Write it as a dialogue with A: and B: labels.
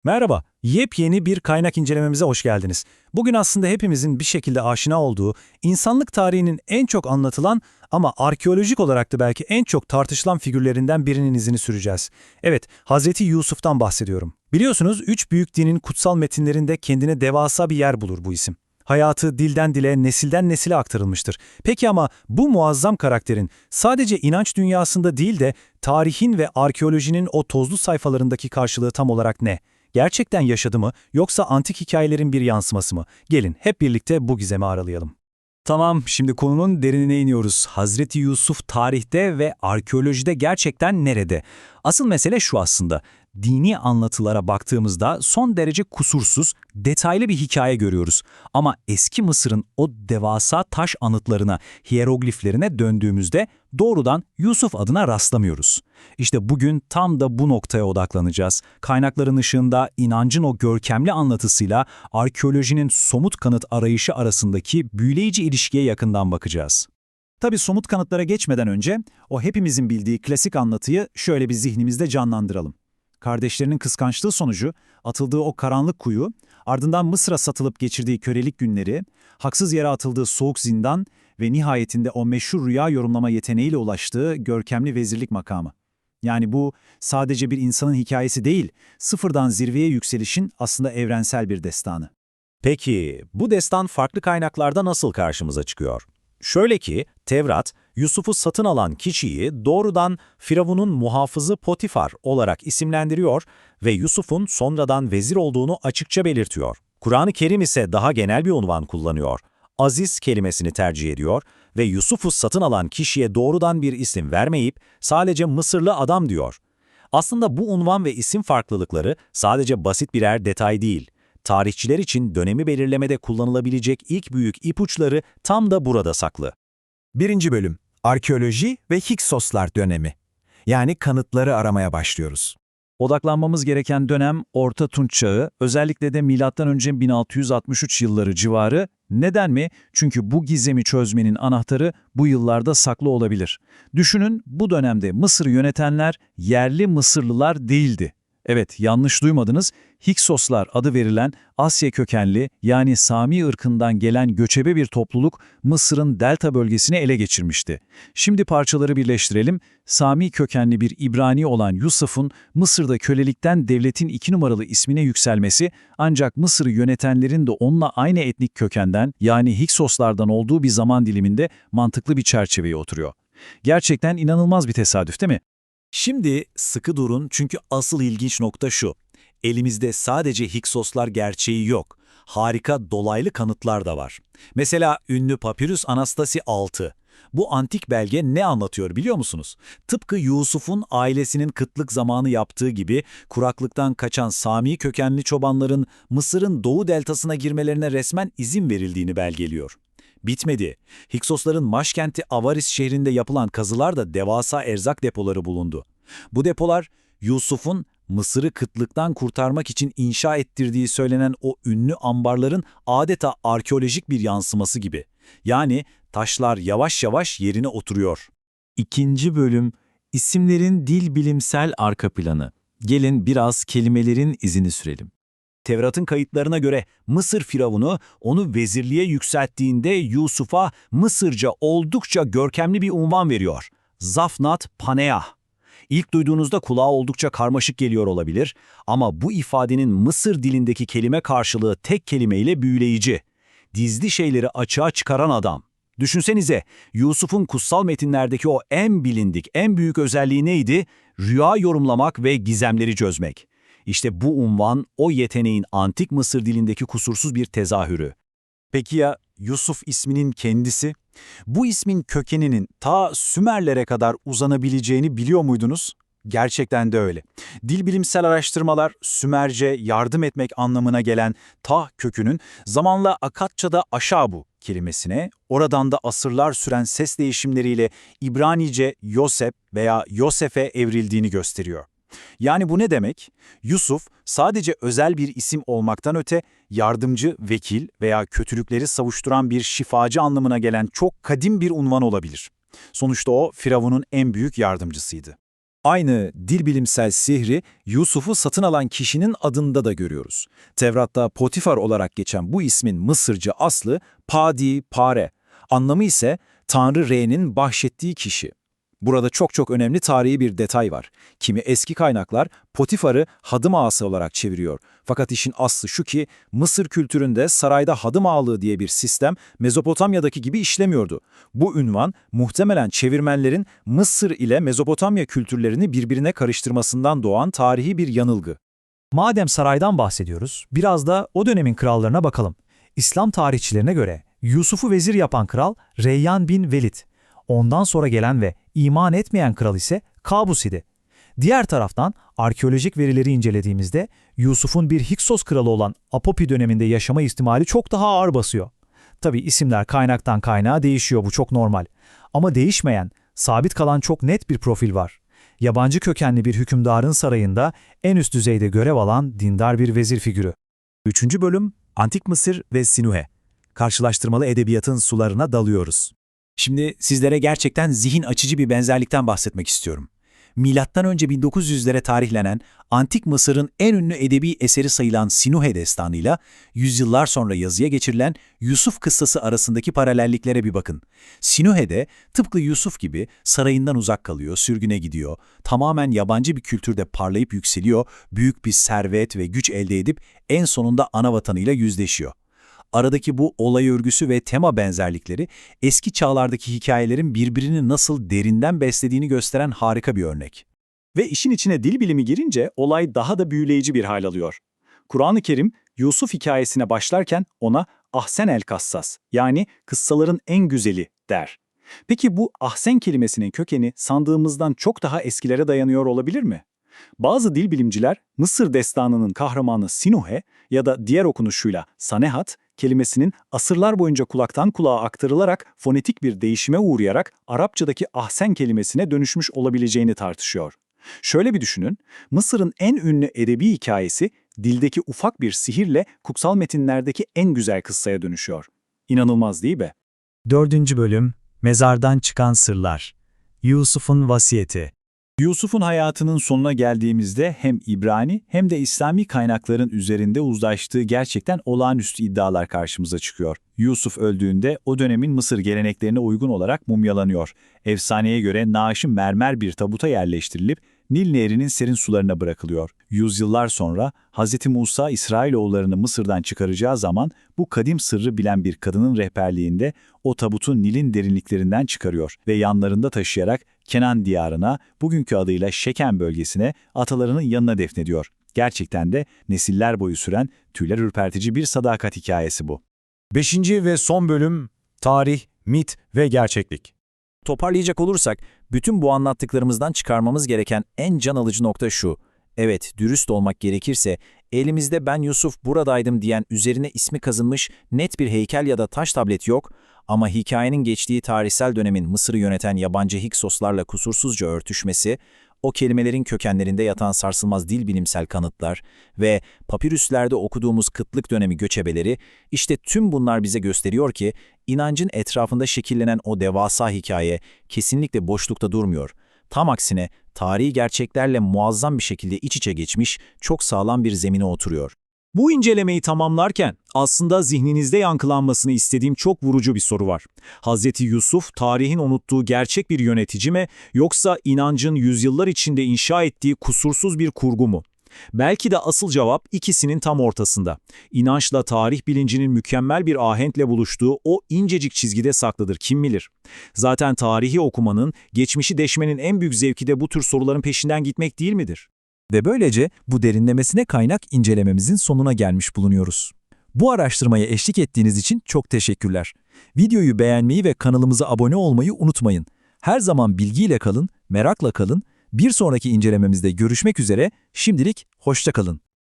A: Merhaba, yepyeni bir kaynak incelememize hoş geldiniz. Bugün aslında hepimizin bir şekilde aşina olduğu, insanlık tarihinin en çok anlatılan ama arkeolojik olarak da belki en çok tartışılan figürlerinden birinin izini süreceğiz. Evet, Hazreti Yusuf'tan bahsediyorum. Biliyorsunuz, üç büyük dinin kutsal metinlerinde kendine devasa bir yer bulur bu isim. Hayatı dilden dile, nesilden nesile aktarılmıştır. Peki ama bu muazzam karakterin sadece inanç dünyasında değil de tarihin ve arkeolojinin o tozlu sayfalarındaki karşılığı tam olarak ne? Gerçekten yaşadı mı yoksa antik hikayelerin bir yansıması mı? Gelin hep birlikte bu gizemi aralayalım. Tamam, şimdi konunun derinine iniyoruz. Hazreti Yusuf tarihte ve arkeolojide gerçekten nerede? Asıl mesele şu aslında. Dini anlatılara baktığımızda son derece kusursuz, detaylı bir hikaye görüyoruz. Ama eski Mısır'ın o devasa taş anıtlarına, hiyerogliflerine döndüğümüzde doğrudan Yusuf adına rastlamıyoruz. İşte bugün tam da bu noktaya odaklanacağız. Kaynakların ışığında inancın o görkemli anlatısıyla arkeolojinin somut kanıt arayışı arasındaki büyüleyici ilişkiye yakından bakacağız. Tabii somut kanıtlara geçmeden önce o hepimizin bildiği klasik anlatıyı şöyle bir zihnimizde canlandıralım. Kardeşlerinin kıskançlığı sonucu atıldığı o karanlık kuyu, ardından Mısır'a satılıp geçirdiği kölelik günleri, haksız yere atıldığı soğuk zindan ve nihayetinde o meşhur rüya yorumlama yeteneğiyle ulaştığı görkemli vezirlik makamı. Yani bu sadece bir insanın hikayesi değil, sıfırdan zirveye yükselişin aslında evrensel bir destanı.
B: Peki, bu destan farklı kaynaklarda nasıl karşımıza çıkıyor? Şöyle ki, Tevrat, Yusuf'u satın alan kişiyi doğrudan Firavun'un muhafızı Potifar olarak isimlendiriyor ve Yusuf'un sonradan vezir olduğunu açıkça belirtiyor. Kur'an-ı Kerim ise daha genel bir unvan kullanıyor. Aziz kelimesini tercih ediyor ve Yusuf'u satın alan kişiye doğrudan bir isim vermeyip sadece Mısırlı adam diyor. Aslında bu unvan ve isim farklılıkları sadece basit birer detay değil. Tarihçiler için dönemi belirlemede kullanılabilecek ilk büyük ipuçları tam da burada saklı.
C: Birinci bölüm, Arkeoloji ve Hiksoslar dönemi. Yani kanıtları aramaya başlıyoruz.
A: Odaklanmamız gereken dönem Orta Tunç Çağı, özellikle de M.Ö. 1663 yılları civarı. Neden mi? Çünkü bu gizemi çözmenin anahtarı bu yıllarda saklı olabilir. Düşünün, bu dönemde Mısır'ı yönetenler yerli Mısırlılar değildi. Evet, yanlış duymadınız. Hiksoslar adı verilen Asya kökenli, yani Sami ırkından gelen göçebe bir topluluk Mısır'ın delta bölgesini ele geçirmişti. Şimdi parçaları birleştirelim. Sami kökenli bir İbrani olan Yusuf'un Mısır'da kölelikten devletin 2 numaralı ismine yükselmesi, ancak Mısır'ı yönetenlerin de onunla aynı etnik kökenden, yani Hiksoslardan olduğu bir zaman diliminde mantıklı bir çerçeveye oturuyor. Gerçekten inanılmaz bir tesadüf, değil mi?
B: Şimdi sıkı durun, çünkü asıl ilginç nokta şu. Elimizde sadece Hiksoslar gerçeği yok. Harika dolaylı kanıtlar da var. Mesela ünlü Papyrus Anastasi 6. Bu antik belge ne anlatıyor biliyor musunuz? Tıpkı Yusuf'un ailesinin kıtlık zamanı yaptığı gibi kuraklıktan kaçan Sami kökenli çobanların Mısır'ın doğu deltasına girmelerine resmen izin verildiğini belgeliyor. Bitmedi. Hiksosların başkenti Avaris şehrinde yapılan kazılarda devasa erzak depoları bulundu. Bu depolar, Yusuf'un Mısır'ı kıtlıktan kurtarmak için inşa ettirdiği söylenen o ünlü ambarların adeta arkeolojik bir yansıması gibi. Yani taşlar yavaş yavaş yerine oturuyor.
A: İkinci bölüm, isimlerin dil bilimsel arka planı. Gelin biraz kelimelerin izini sürelim.
B: Tevrat'ın kayıtlarına göre Mısır firavunu onu vezirliğe yükselttiğinde Yusuf'a Mısırca oldukça görkemli bir unvan veriyor. Zafnat Paneah. İlk duyduğunuzda kulağa oldukça karmaşık geliyor olabilir ama bu ifadenin Mısır dilindeki kelime karşılığı tek kelimeyle büyüleyici. Gizli şeyleri açığa çıkaran adam. Düşünsenize, Yusuf'un kutsal metinlerdeki o en bilindik, en büyük özelliği neydi? Rüya yorumlamak ve gizemleri çözmek. İşte bu unvan, o yeteneğin antik Mısır dilindeki kusursuz bir tezahürü.
C: Peki ya Yusuf isminin kendisi? Bu ismin kökeninin ta Sümerlere kadar uzanabileceğini biliyor muydunuz? Gerçekten de öyle. Dil bilimsel araştırmalar Sümerce yardım etmek anlamına gelen tah kökünün zamanla Akatça'da aşabu kelimesine, oradan da asırlar süren ses değişimleriyle İbranice Yosep veya Yosef'e evrildiğini gösteriyor. Yani bu ne demek? Yusuf sadece özel bir isim olmaktan öte yardımcı, vekil veya kötülükleri savuşturan bir şifacı anlamına gelen çok kadim bir unvan olabilir. Sonuçta o Firavun'un en büyük yardımcısıydı. Aynı dilbilimsel sihri Yusuf'u satın alan kişinin adında da görüyoruz. Tevrat'ta Potifar olarak geçen bu ismin Mısırca aslı Padi Pare. Anlamı ise Tanrı Re'nin bahşettiği kişi. Burada çok önemli tarihi bir detay var. Kimi eski kaynaklar Potifar'ı hadım ağası olarak çeviriyor. Fakat işin aslı şu ki Mısır kültüründe sarayda hadım ağalığı diye bir sistem Mezopotamya'daki gibi işlemiyordu. Bu ünvan muhtemelen çevirmenlerin Mısır ile Mezopotamya kültürlerini birbirine karıştırmasından doğan tarihi bir yanılgı.
A: Madem saraydan bahsediyoruz, biraz da o dönemin krallarına bakalım. İslam tarihçilerine göre Yusuf'u vezir yapan kral Reyyan bin Velid. Ondan sonra gelen ve iman etmeyen kral ise Kabus idi. Diğer taraftan arkeolojik verileri incelediğimizde Yusuf'un bir Hiksos kralı olan Apopi döneminde yaşama ihtimali çok daha ağır basıyor. Tabii isimler kaynaktan kaynağa değişiyor, bu çok normal. Ama değişmeyen, sabit kalan çok net bir profil var. Yabancı kökenli bir hükümdarın sarayında en üst düzeyde görev alan dindar bir vezir figürü.
B: 3. bölüm Antik Mısır ve Sinuhe. Karşılaştırmalı edebiyatın sularına dalıyoruz. Şimdi sizlere gerçekten zihin açıcı bir benzerlikten bahsetmek istiyorum. Milattan önce 1900'lere tarihlenen Antik Mısır'ın en ünlü edebi eseri sayılan Sinuhe destanıyla yüzyıllar sonra yazıya geçirilen Yusuf kıssası arasındaki paralelliklere bir bakın. Sinuhe'de tıpkı Yusuf gibi sarayından uzak kalıyor, sürgüne gidiyor, tamamen yabancı bir kültürde parlayıp yükseliyor, büyük bir servet ve güç elde edip en sonunda ana vatanıyla yüzleşiyor. Aradaki bu olay örgüsü ve tema benzerlikleri eski çağlardaki hikayelerin birbirini nasıl derinden beslediğini gösteren harika bir örnek.
C: Ve işin içine dil bilimi girince olay daha da büyüleyici bir hal alıyor. Kur'an-ı Kerim Yusuf hikayesine başlarken ona ahsen el kassas, yani kıssaların en güzeli der. Peki bu ahsen kelimesinin kökeni sandığımızdan çok daha eskilere dayanıyor olabilir mi? Bazı dil bilimciler Mısır destanının kahramanı Sinuhe ya da diğer okunuşuyla Sanehat kelimesinin asırlar boyunca kulaktan kulağa aktarılarak fonetik bir değişime uğrayarak Arapçadaki ahsen kelimesine dönüşmüş olabileceğini tartışıyor. Şöyle bir düşünün, Mısır'ın en ünlü edebi hikayesi dildeki ufak bir sihirle kutsal metinlerdeki en güzel kıssaya dönüşüyor. İnanılmaz değil mi?
A: 4. bölüm Mezardan çıkan sırlar. Yusuf'un vasiyeti.
B: Yusuf'un hayatının sonuna geldiğimizde hem İbrani hem de İslami kaynakların üzerinde uzlaştığı gerçekten olağanüstü iddialar karşımıza çıkıyor. Yusuf öldüğünde o dönemin Mısır geleneklerine uygun olarak mumyalanıyor. Efsaneye göre naaşı mermer bir tabuta yerleştirilip Nil Nehri'nin serin sularına bırakılıyor. Yüzyıllar sonra Hz. Musa İsrailoğullarını Mısır'dan çıkaracağı zaman bu kadim sırrı bilen bir kadının rehberliğinde o tabutu Nil'in derinliklerinden çıkarıyor ve yanlarında taşıyarak Kenan diyarına, bugünkü adıyla Şekem bölgesine, atalarının yanına defnediyor. Gerçekten de nesiller boyu süren tüyler ürpertici bir sadakat hikayesi bu.
C: 5. ve son bölüm tarih, mit ve gerçeklik.
B: Toparlayacak olursak, bütün bu anlattıklarımızdan çıkarmamız gereken en can alıcı nokta şu. Evet, dürüst olmak gerekirse, elimizde ben Yusuf buradaydım diyen üzerine ismi kazınmış net bir heykel ya da taş tablet yok ama hikayenin geçtiği tarihsel dönemin Mısır'ı yöneten yabancı Hiksoslarla kusursuzca örtüşmesi, o kelimelerin kökenlerinde yatan sarsılmaz dil bilimsel kanıtlar ve papirüslerde okuduğumuz kıtlık dönemi göçebeleri, işte tüm bunlar bize gösteriyor ki, inancın etrafında şekillenen o devasa hikaye kesinlikle boşlukta durmuyor. Tam aksine tarihi gerçeklerle muazzam bir şekilde iç içe geçmiş, çok sağlam bir zemine oturuyor.
C: Bu incelemeyi tamamlarken aslında zihninizde yankılanmasını istediğim çok vurucu bir soru var. Hz. Yusuf tarihin unuttuğu gerçek bir yönetici mi yoksa inancın yüzyıllar içinde inşa ettiği kusursuz bir kurgu mu? Belki de asıl cevap ikisinin tam ortasında. İnançla tarih bilincinin mükemmel bir ahenkle buluştuğu o incecik çizgide saklıdır, kim bilir. Zaten tarihi okumanın, geçmişi deşmenin en büyük zevki de bu tür soruların peşinden gitmek değil midir?
B: Ve böylece bu derinlemesine kaynak incelememizin sonuna gelmiş bulunuyoruz. Bu araştırmaya eşlik ettiğiniz için çok teşekkürler. Videoyu beğenmeyi ve kanalımıza abone olmayı unutmayın. Her zaman bilgiyle kalın, merakla kalın. Bir sonraki incelememizde görüşmek üzere, şimdilik hoşça kalın.